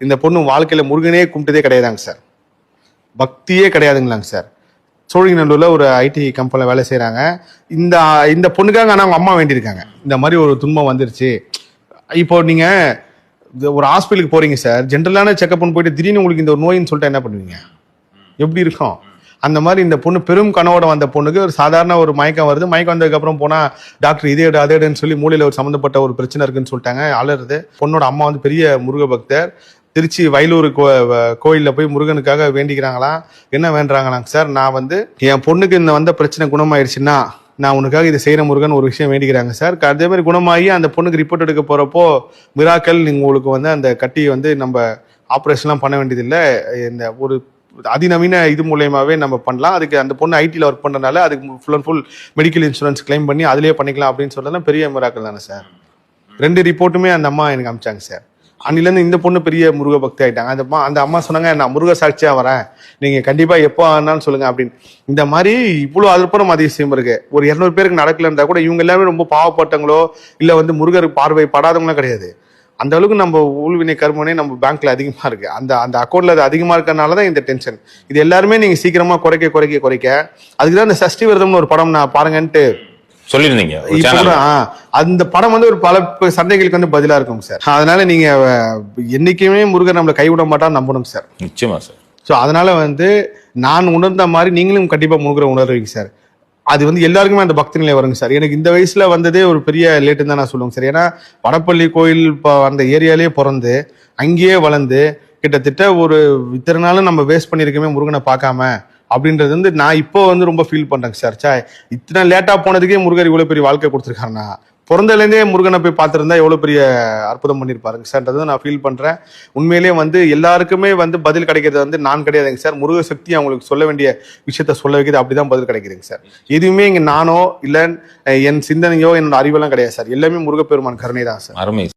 இந்த பொண்ணு வாழ்க்கையில முருகனே கும்பிட்டதே கிடையாதாங்க சார், பக்தியே கிடையாதுங்களாங்க சார். சோழிங்கநல்லூர்ல ஒரு ஐடி கம்பெனில வேலை செய்யறாங்க. இந்த இந்த பொண்ணுக்காக ஆனா அவங்க அம்மா வேண்டியிருக்காங்க, இந்த மாதிரி ஒரு துன்பம் வந்துருச்சு. இப்போ நீங்க ஒரு ஹாஸ்பிட்டலுக்கு போறீங்க சார், ஜென்ரலான செக்அப் போயிட்டு திடீர்னு உங்களுக்கு இந்த ஒரு நோயின்னு சொல்லிட்டு என்ன பண்ணுவீங்க, எப்படி இருக்கும்? அந்த மாதிரி இந்த பொண்ணு பெரும் கனவோட வந்த பொண்ணுக்கு ஒரு சாதாரண ஒரு மயக்கம் வருது. மயக்கம் வந்ததுக்கு அப்புறம் போனா டாக்டர் இதே அதேன்னு சொல்லி மூளையில ஒரு சம்மந்தப்பட்ட ஒரு பிரச்சனை இருக்குன்னு சொல்லிட்டாங்க. அலருது. பொண்ணோட அம்மா வந்து பெரிய முருக பக்தர். திருச்சி வயலூர் கோயிலில் போய் முருகனுக்காக வேண்டிக்கிறாங்களாம். என்ன வேண்டுறாங்களாங்க சார், நான் வந்து என் பொண்ணுக்கு இந்த வந்த பிரச்சனை குணமாயிருச்சுன்னா நான் உனக்காக இதை செய்யற முருகன் ஒரு விஷயம் வேண்டிக்கிறாங்க சார். அதே மாதிரி குணமாகி அந்த பொண்ணுக்கு ரிப்போர்ட் எடுக்க போறப்போ மிராக்கல், உங்களுக்கு வந்து அந்த கட்டியை வந்து நம்ம ஆப்ரேஷன்லாம் பண்ண வேண்டியதில்லை, இந்த ஒரு அதிநவீன இது மூலயமாவே நம்ம பண்ணலாம், அதுக்கு அந்த பொண்ணு ஐடியில் ஒர்க் பண்ணுறதுனால அதுக்கு full and full medical insurance claim பண்ணி அதிலேயே பண்ணிக்கலாம் அப்படின்னு சொல்றதுலாம் பெரிய மிராக்கல் தானே சார். 2 ரிப்போர்ட்டுமே அந்த அம்மா எனக்கு அமிச்சாங்க சார். அன்னிலேருந்து இந்த பொண்ணு பெரிய முருக பக்தி ஆயிட்டாங்க. அந்த அம்மா சொன்னாங்க, நான் முருக சாட்சியா வரேன், நீங்க கண்டிப்பா எப்போ ஆனாலும் சொல்லுங்க அப்படின்னு. இந்த மாதிரி இவ்வளவு அற்புதம் அதிசயம் இருக்கு. ஒரு 200 பேருக்கு நடக்கலன்றா கூட இவங்க எல்லாமே ரொம்ப பாவப்பட்டங்களோ இல்ல வந்து முருகர் பார்வை படாதவங்களும் கிடையாது. அந்த அளவுக்கு நம்ம ஊழ்வினை கர்மனே நம்ம பேங்க்ல அதிகமா இருக்கு, அந்த அந்த அக்கௌண்ட்ல அது அதிகமா இருக்கறனாலதான் இந்த டென்ஷன். இது எல்லாருமே நீங்க சீக்கிரமா குறைக்க அதுக்குதான் இந்த சஷ்டி விரதம்னு ஒரு படம் நான் பாருங்கன்ட்டு சொல்லிருந்தீங்க. அந்த படம் வந்து ஒரு பல சண்டைகளுக்கு வந்து பதிலா இருக்கும் சார். அதனால நீங்க என்னைக்குமே முருகர் நம்மளை கைவிட மாட்டான்னு நம்பணும் சார். நிச்சயமா சார். ஸோ அதனால வந்து நான் உணர்ந்த மாதிரி நீங்களும் கண்டிப்பா முருகரை உணர்வீங்க சார். அது வந்து எல்லாருக்குமே அந்த பக்தி நிலை வருங்க சார். எனக்கு இந்த வயசுல வந்ததே ஒரு பெரிய லேட்டுன்னு தான் நான் சொல்லுவேங்க சார். ஏன்னா வடப்பள்ளி கோயில் அந்த ஏரியாலே பிறந்து அங்கேயே வளர்ந்து கிட்டத்தட்ட ஒரு இத்தனை நாளும் நம்ம வேஸ்ட் பண்ணியிருக்கமே முருகனை பார்க்காம அப்படின்றது வந்து நான் இப்போ வந்து ரொம்ப ஃபீல் பண்றேங்க சார். இத்தனை லேட்டா போனதுக்கே முருகர் இவ்வளவு பெரிய வாழ்க்கை கொடுத்துருக்காருன்னா பிறந்தலேருந்தே முருகனை போய் பார்த்துருந்தா எவ்வளவு பெரிய அற்புதம் பண்ணியிருப்பாருங்க சார்ன்றது நான் ஃபீல் பண்றேன். உண்மையிலேயே வந்து எல்லாருக்குமே வந்து பதில் கிடைக்கிறது வந்து நான் கிடையாதுங்க சார், முருக சக்தி அவங்களுக்கு சொல்ல வேண்டிய விஷயத்த சொல்ல வைக்கிறது, அப்படிதான் பதில் கிடைக்குதுங்க சார். எதுவுமே இங்க நானோ இல்ல என் சிந்தனையோ என்னோட அறிவெல்லாம் கிடையாது சார், எல்லாமே முருகப்பெருமான் கருணை தான் சார். அருமை.